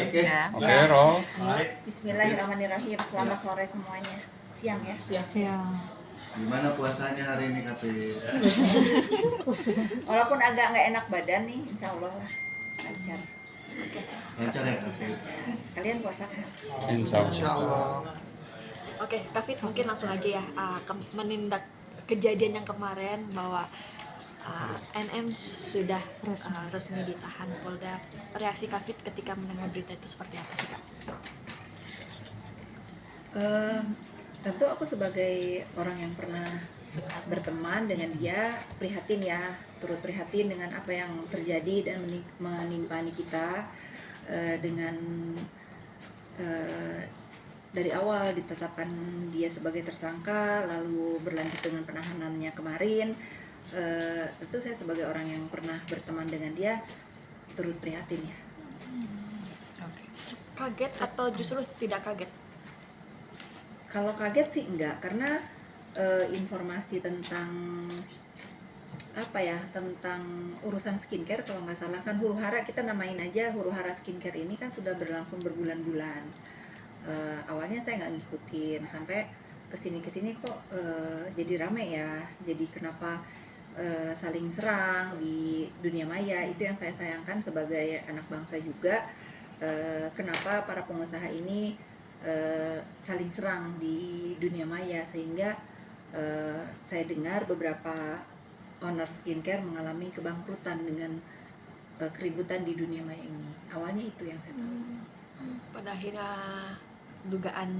Oke. Ya. Oke, roll. Bismillahirrahmanirrahim. Selamat sore semuanya. Siang ya. Siang. Gimana puasanya hari ini Kapit? Walaupun agak nggak enak badan nih, insya Allah lancar. Lancar ya Kapit? Kalian puasa kan? Insya Allah. Oke, Kafit mungkin langsung aja ya menindak kejadian yang kemarin bahwa NM sudah resmi ditahan Polda. Reaksi Kafit ketika mendengar berita itu seperti apa sih Kak? Tentu aku sebagai orang yang pernah berteman dengan dia prihatin ya, turut prihatin dengan apa yang terjadi dan menimpa kita dengan dari awal ditetapkan dia sebagai tersangka, lalu berlanjut dengan penahanannya kemarin. Tentu saya sebagai orang yang pernah berteman dengan dia turut prihatin ya. Kaget atau justru tidak kaget? Kalau kaget sih enggak, karena informasi tentang tentang urusan skincare, kalau nggak salah kan huru hara, kita namain aja huru hara skincare ini kan sudah berlangsung berbulan-bulan. Awalnya saya nggak ngikutin, sampai kesini kok jadi rame ya, jadi kenapa saling serang di dunia maya. Itu yang saya sayangkan sebagai anak bangsa juga, kenapa para pengusaha ini saling serang di dunia maya, sehingga saya dengar beberapa owner skincare mengalami kebangkrutan dengan keributan di dunia maya ini. Awalnya itu yang saya tahu. Pada akhirnya dugaan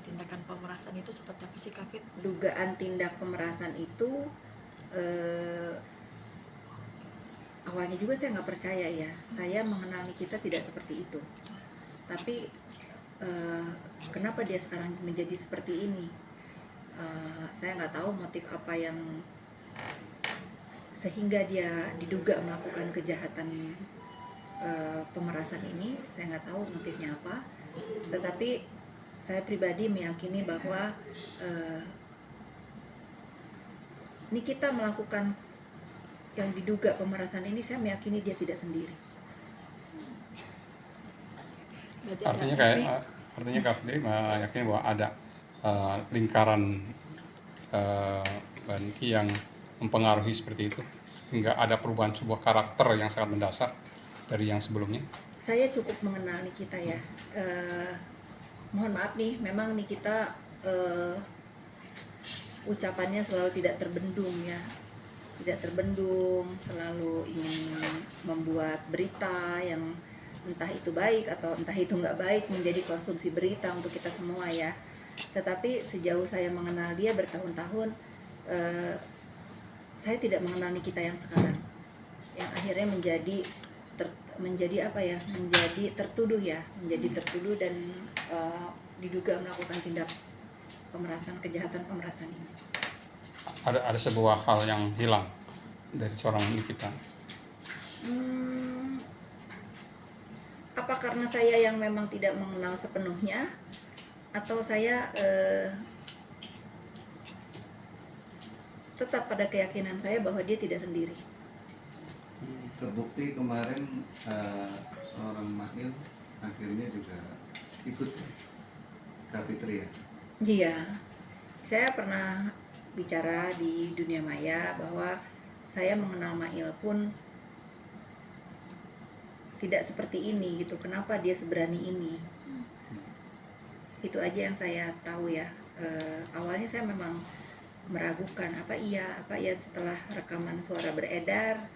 tindakan pemerasan itu seperti apa sih Kafit? Dugaan tindak pemerasan itu awalnya juga saya nggak percaya ya. Saya mengenal Nikita tidak seperti itu. Tapi kenapa dia sekarang menjadi seperti ini? Saya nggak tahu motif apa yang sehingga dia diduga melakukan kejahatan pemerasan ini. Saya nggak tahu motifnya apa, tetapi saya pribadi meyakini bahwa Nikita melakukan yang diduga pemerasan ini. Saya meyakini dia tidak sendiri. Artinya Kak sendiri meyakini bahwa ada lingkaran Banki yang mempengaruhi seperti itu, hingga ada perubahan sebuah karakter yang sangat mendasar dari yang sebelumnya. Saya cukup mengenal Nikita ya. Mohon maaf nih, memang Nikita ucapannya selalu tidak terbendung ya, tidak terbendung, selalu ingin membuat berita yang entah itu baik atau entah itu nggak baik menjadi konsumsi berita untuk kita semua ya. Tetapi sejauh saya mengenal dia bertahun-tahun, saya tidak mengenal Nikita yang sekarang, yang akhirnya menjadi tertuduh dan diduga melakukan tindak pemerasan, kejahatan pemerasan ini. Ada sebuah hal yang hilang dari seorang Nikita. Apa karena saya yang memang tidak mengenal sepenuhnya, atau saya tetap pada keyakinan saya bahwa dia tidak sendiri. Terbukti kemarin seorang Mahil akhirnya juga ikut Kapitri ya? Iya, saya pernah bicara di dunia maya bahwa saya mengenal Mail pun tidak seperti ini gitu. Kenapa dia seberani ini? Itu aja yang saya tahu ya. Awalnya saya memang meragukan apa iya setelah rekaman suara beredar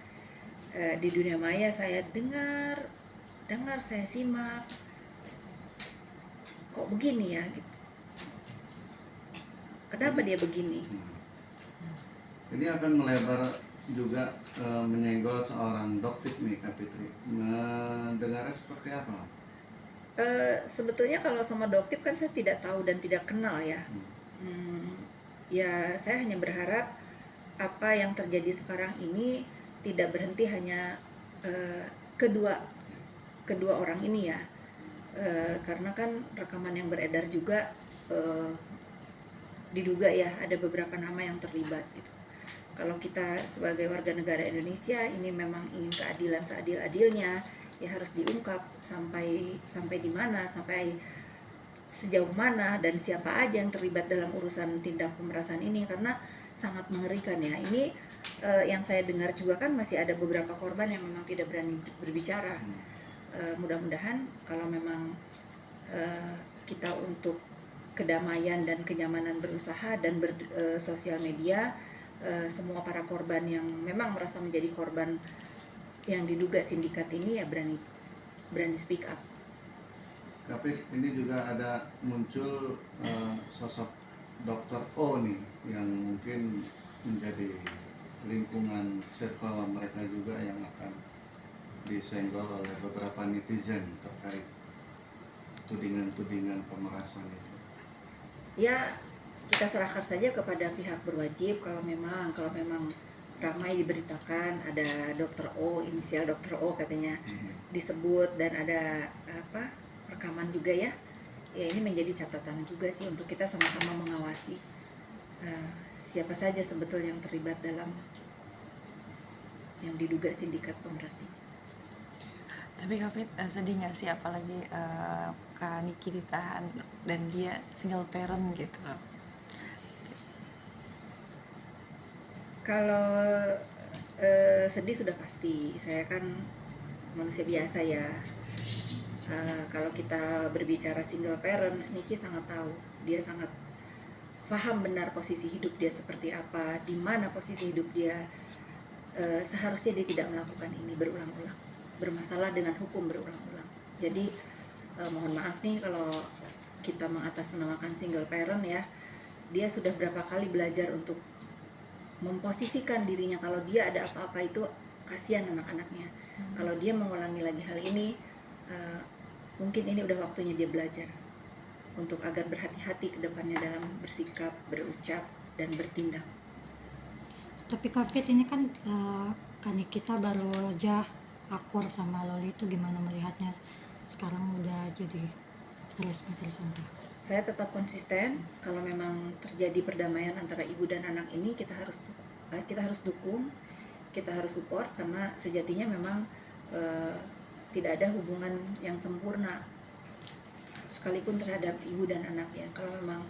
di dunia maya, saya dengar, saya simak, kok begini ya gitu. Kenapa dia begini? Ini akan melebar juga menyenggol seorang dokter nih Kapitri. Mendengarnya seperti apa? Sebetulnya kalau sama dokter kan saya tidak tahu dan tidak kenal ya. Ya saya hanya berharap apa yang terjadi sekarang ini tidak berhenti hanya kedua orang ini ya. Karena kan rekaman yang beredar juga diduga ya ada beberapa nama yang terlibat gitu. Kalau kita sebagai warga negara Indonesia ini memang ingin keadilan seadil-adilnya, harus diungkap sampai di mana, sampai sejauh mana, dan siapa aja yang terlibat dalam urusan tindak pemerasan ini, karena sangat mengerikan ya. Ini yang saya dengar juga kan masih ada beberapa korban yang memang tidak berani berbicara. Mudah-mudahan kalau memang kita untuk kedamaian dan kenyamanan berusaha dan sosial media, semua para korban yang memang merasa menjadi korban yang diduga sindikat ini ya berani speak up. Tapi ini juga ada muncul sosok Dokter O nih yang mungkin menjadi lingkungan circle mereka juga yang akan disenggol oleh beberapa netizen terkait tudingan-tudingan pemerasan itu. Ya, kita serahkan saja kepada pihak berwajib. Kalau memang ramai diberitakan ada Dokter O, inisial Dokter O katanya disebut, dan ada rekaman juga ya. Ya, ini menjadi catatan juga sih untuk kita sama-sama mengawasi siapa saja sebetulnya yang terlibat dalam yang diduga sindikat pemeras ini. Tapi Kak Fit, sedih nggak sih apalagi Kak Niki ditahan dan dia single parent gitu? Kalau sedih sudah pasti, saya kan manusia biasa ya. Kalau kita berbicara single parent, Niki sangat tahu, dia sangat paham benar posisi hidup dia seperti apa, di mana posisi hidup dia. Seharusnya dia tidak melakukan ini berulang-ulang, bermasalah dengan hukum berulang-ulang. Jadi mohon maaf nih kalau kita mengatasnamakan single parent ya, dia sudah berapa kali belajar untuk memposisikan dirinya kalau dia ada apa-apa itu kasihan anak-anaknya. Kalau dia mengulangi lagi hal ini, mungkin ini udah waktunya dia belajar untuk agar berhati-hati ke depannya dalam bersikap, berucap, dan bertindak. Tapi Kak Fit, ini kan kita baru aja akur sama Loli, itu gimana melihatnya sekarang udah jadi resmi tersangka? Saya tetap konsisten, kalau memang terjadi perdamaian antara ibu dan anak ini kita harus dukung, kita harus support, karena sejatinya memang tidak ada hubungan yang sempurna sekalipun terhadap ibu dan anaknya. Kalau memang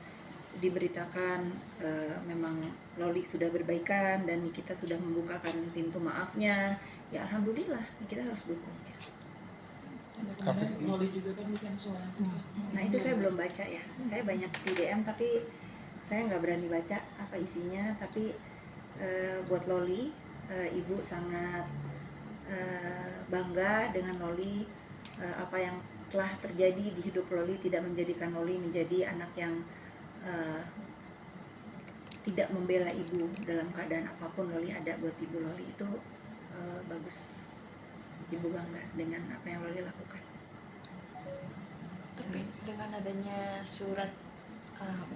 diberitakan memang Loli sudah berbaikan dan kita sudah membukakan pintu maafnya, ya alhamdulillah, kita harus dukung ya. Loli juga kan bukan suara. Nah itu saya belum baca ya, saya banyak di DM tapi saya nggak berani baca apa isinya. Tapi buat Loli, ibu sangat bangga dengan Loli. Apa yang telah terjadi di hidup Loli tidak menjadikan Loli menjadi anak yang tidak membela ibu dalam keadaan apapun. Loli ada buat ibu Loli, itu bagus. Ibu bangga dengan apa yang Loli lakukan. Tapi dengan adanya surat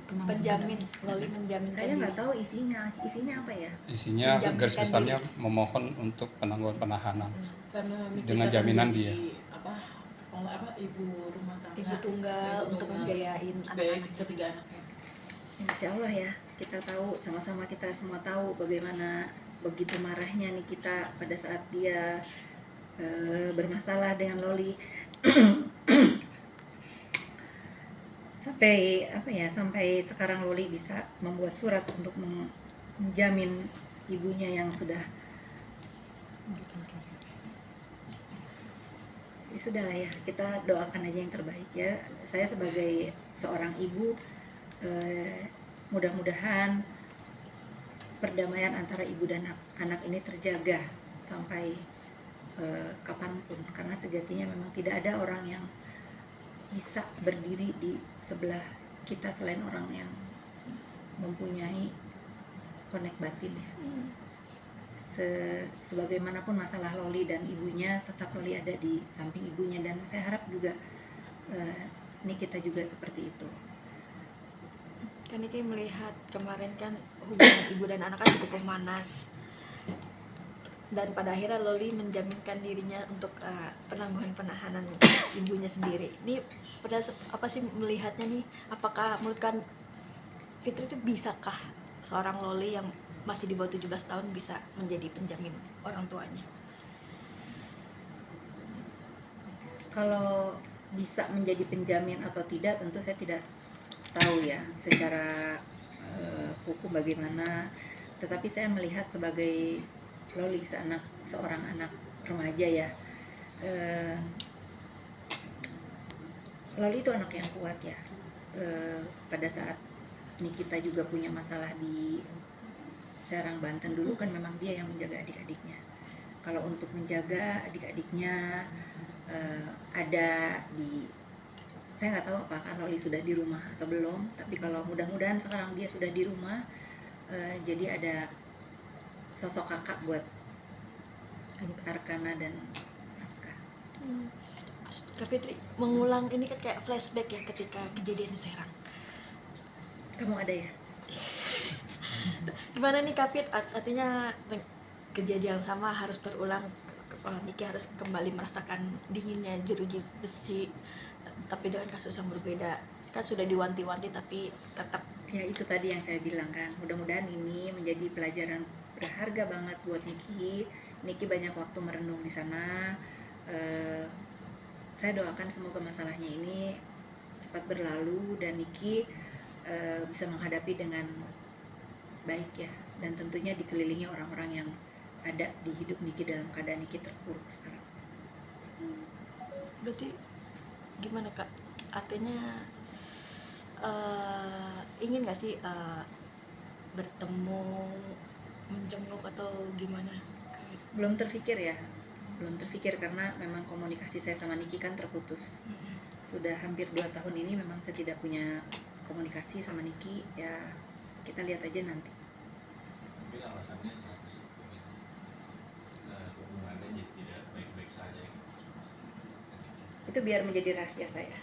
penjamin, Loli menjaminkan Saya nggak diri. tahu isinya apa ya. Isinya Menjaminkan garis besarnya diri. memohon untuk penangguhan penahanan Karena dengan Nikita jaminan kan dia. jadi kepala ibu rumah tangga, Ibu tunggal untuk membiayain biaya anak-anak. ketiga anaknya. Insya Allah ya, kita tahu, sama-sama kita semua tahu bagaimana begitu marahnya nih kita pada saat dia bermasalah dengan Loli. sampai sekarang Loli bisa membuat surat untuk menjamin ibunya yang sudah. Ya sudahlah ya, kita doakan aja yang terbaik ya. Saya sebagai seorang ibu, mudah-mudahan perdamaian antara ibu dan anak ini terjaga sampai kapanpun, karena sejatinya memang tidak ada orang yang bisa berdiri di sebelah kita selain orang yang mempunyai konek batin ya. Sebagaimanapun masalah Loli dan ibunya, tetap Loli ada di samping ibunya, dan saya harap juga ini kita juga seperti itu. Kan Niki melihat kemarin kan hubungan ibu dan anak kan cukup memanas, dan pada akhirnya Loli menjaminkan dirinya untuk penangguhan penahanan ibunya sendiri. Ini seperti apa sih melihatnya nih? Apakah menurut kan Fitri itu bisakah seorang Loli yang masih di bawah 17 tahun bisa menjadi penjamin orang tuanya? Kalau bisa menjadi penjamin atau tidak tentu saya tidak tahu ya secara hukum bagaimana, tetapi saya melihat sebagai Loli seorang anak remaja ya, Loli itu anak yang kuat ya. Pada saat Nikita juga punya masalah di Serang, Banten dulu kan memang dia yang menjaga adik-adiknya. Kalau untuk menjaga adik-adiknya ada di, saya nggak tahu apakah Loli sudah di rumah atau belum, tapi kalau mudah-mudahan sekarang dia sudah di rumah, jadi ada sosok kakak buat adik Arkana dan Aska. Kak Fitri, mengulang ini kan kayak flashback ya ketika kejadian di Serang. Kamu ada ya? Gimana nih Kak Fit, artinya kejadian sama harus terulang, Niki harus kembali merasakan dinginnya jeruji besi, tapi dengan kasus yang berbeda. Kan sudah diwanti-wanti tapi tetap. Ya itu tadi yang saya bilang kan, mudah-mudahan ini menjadi pelajaran berharga banget buat Niki. Niki banyak waktu merenung di sana. Saya doakan semoga masalahnya ini cepat berlalu dan Niki bisa menghadapi dengan baik ya, dan tentunya dikelilingi orang-orang yang ada di hidup Niki dalam keadaan Niki terpuruk sekarang. Berarti gimana Kak? Artinya ingin gak sih bertemu, menjenguk atau gimana? Belum terfikir ya, belum terfikir karena memang komunikasi saya sama Niki kan terputus. Sudah hampir 2 tahun ini memang saya tidak punya komunikasi sama Niki, ya kita lihat aja nanti. Mungkin alasannya apa sih? Hubungannya jadi tidak baik-baik saja gitu. Itu biar menjadi rahasia saya.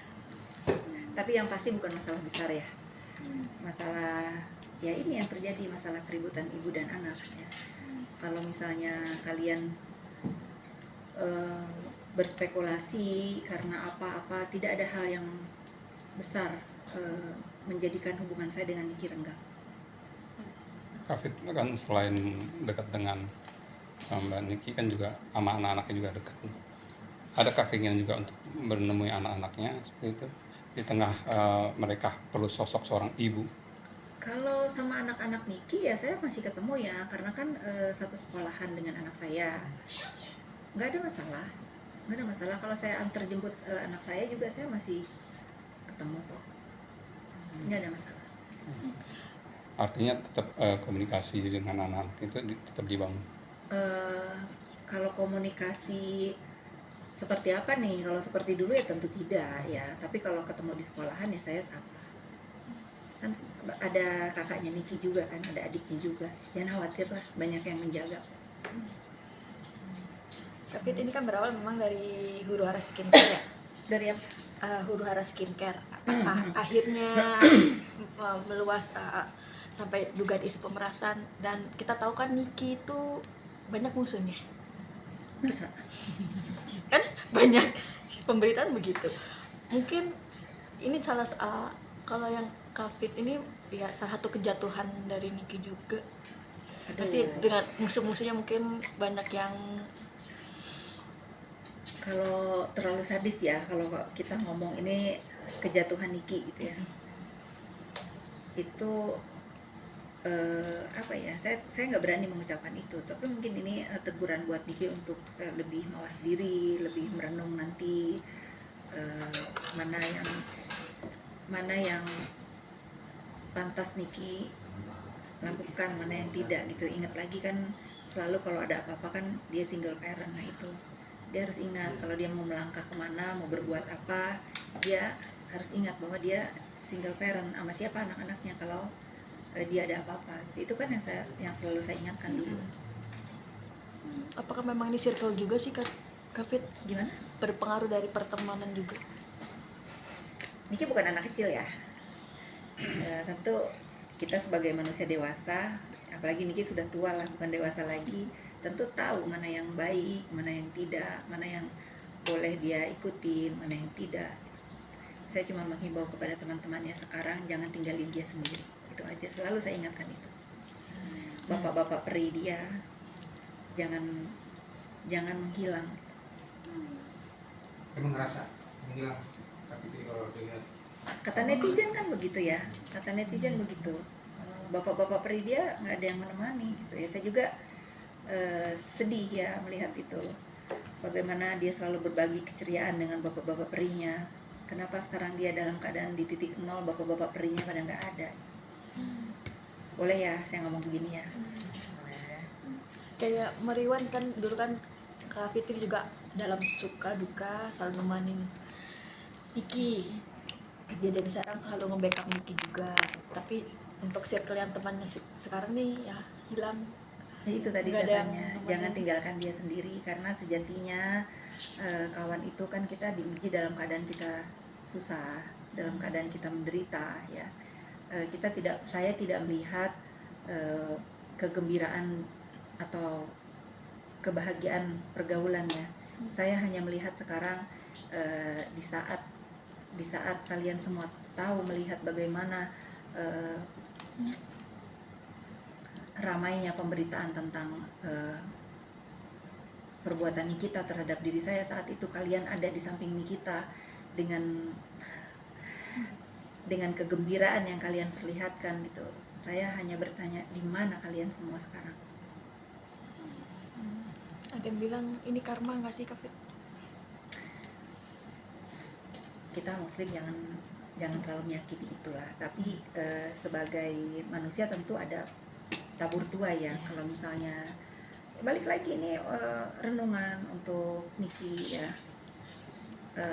Tapi yang pasti bukan masalah besar ya. Masalah ya ini yang terjadi, masalah keributan ibu dan anak ya. Kalau misalnya kalian berspekulasi karena apa-apa, tidak ada hal yang besar menjadikan hubungan saya dengan Niki renggang. Kak Fit kan selain dekat dengan Mbak Niki kan juga sama anak-anaknya juga dekat. Adakah keinginan juga untuk menemui anak-anaknya seperti itu? Di tengah mereka perlu sosok seorang ibu. Kalau sama anak-anak Niki ya saya masih ketemu ya, karena kan satu sekolahan dengan anak saya. Nggak ada masalah, nggak ada masalah. Kalau saya antar jemput anak saya juga saya masih ketemu kok. Nggak ada masalah. Artinya tetap komunikasi dengan anak-anak itu tetap dibangun. Kalau komunikasi seperti apa nih? Kalau seperti dulu ya tentu tidak ya. Tapi kalau ketemu di sekolahan ya saya sapa. Kan ada kakaknya Niki juga kan, ada adiknya juga. Jangan khawatir lah, banyak yang menjaga. Kak Fit, ini kan berawal memang dari Huru Hara Skincare ya? Dari apa? Huru Hara Skincare. Akhirnya meluas sampai dugaan isu pemerasan, dan kita tahu kan Niki itu banyak musuhnya. Masa? Kan banyak pemberitaan begitu. Mungkin ini salah kalau yang Kak Fit ini ya salah satu kejatuhan dari Niki juga. Masih dengan musuh-musuhnya mungkin banyak yang kalau terlalu sadis ya, kalau kita ngomong ini kejatuhan Niki gitu ya. Itu apa ya, saya nggak berani mengucapkan itu, tapi mungkin ini teguran buat Niki untuk lebih mawas diri, lebih merenung nanti mana yang pantas Niki lakukan, mana yang tidak gitu. Ingat lagi kan selalu kalau ada apa-apa kan dia single parent, nah itu dia harus ingat kalau dia mau melangkah kemana, mau berbuat apa, dia harus ingat bahwa dia single parent, sama siapa anak-anaknya kalau dia ada apa-apa. Itu kan yang selalu saya ingatkan dulu. apakah memang ini circle juga sih Kak Fit? Gimana? Berpengaruh dari pertemanan juga? Niki bukan anak kecil ya. Tentu kita sebagai manusia dewasa, apalagi Niki sudah tua lah, bukan dewasa lagi, tentu tahu mana yang baik, mana yang tidak, mana yang boleh dia ikutin, mana yang tidak. Saya cuma menghimbau kepada teman-temannya sekarang, jangan tinggalin dia sendiri. Itu aja, selalu saya ingatkan itu. Bapak-bapak peri dia, jangan menghilang. emang ngerasa menghilang Kak Fitri kalau dilihat. Kata netizen kan begitu ya, kata netizen begitu. Bapak-bapak peri dia nggak ada yang menemani gitu ya. Saya juga sedih ya melihat itu. Bagaimana dia selalu berbagi keceriaan dengan bapak-bapak perinya. Kenapa sekarang dia dalam keadaan di titik nol, bapak-bapak perinya pada nggak ada. Boleh ya saya ngomong begini ya. Kayak Meriwan kan dulu kan Kak Fitri juga dalam suka duka selalu nemanin Niki. Kejadian sekarang selalu nge-backup Niki juga. Tapi untuk circle yang temannya sekarang nih ya hilang. Ya, itu tadi Nggak ada saya yang tanya, temenin. jangan tinggalkan dia sendiri karena sejatinya kawan itu kan kita diuji dalam keadaan kita susah, dalam keadaan kita menderita ya. Saya tidak melihat kegembiraan atau kebahagiaan pergaulan ya. Saya hanya melihat sekarang di saat kalian semua tahu melihat bagaimana ramainya pemberitaan tentang perbuatan Nikita terhadap diri saya, saat itu kalian ada di samping Nikita dengan kegembiraan yang kalian perlihatkan gitu. Saya hanya bertanya, di mana kalian semua sekarang? Ada yang bilang ini karma nggak sih Kak Fit? Kita Muslim jangan terlalu menyakiti itulah. Tapi sebagai manusia tentu ada tabur tua ya. Kalau misalnya balik lagi ini renungan untuk Niki ya.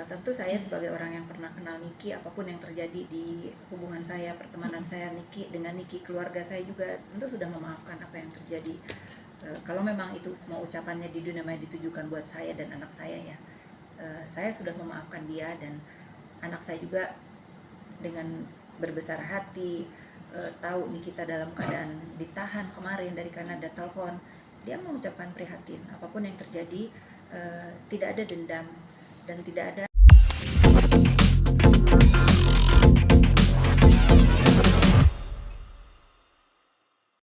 Tentu saya sebagai orang yang pernah kenal Niki, apapun yang terjadi di hubungan saya, pertemanan saya dengan Niki, keluarga saya juga tentu sudah memaafkan apa yang terjadi. Kalau memang itu semua ucapannya di dunia maya ditujukan buat saya dan anak saya ya, saya sudah memaafkan dia, dan anak saya juga dengan berbesar hati tahu Nikita dalam keadaan ditahan kemarin dari Kanada, telepon dia mengucapkan prihatin apapun yang terjadi, tidak ada dendam dan tidak ada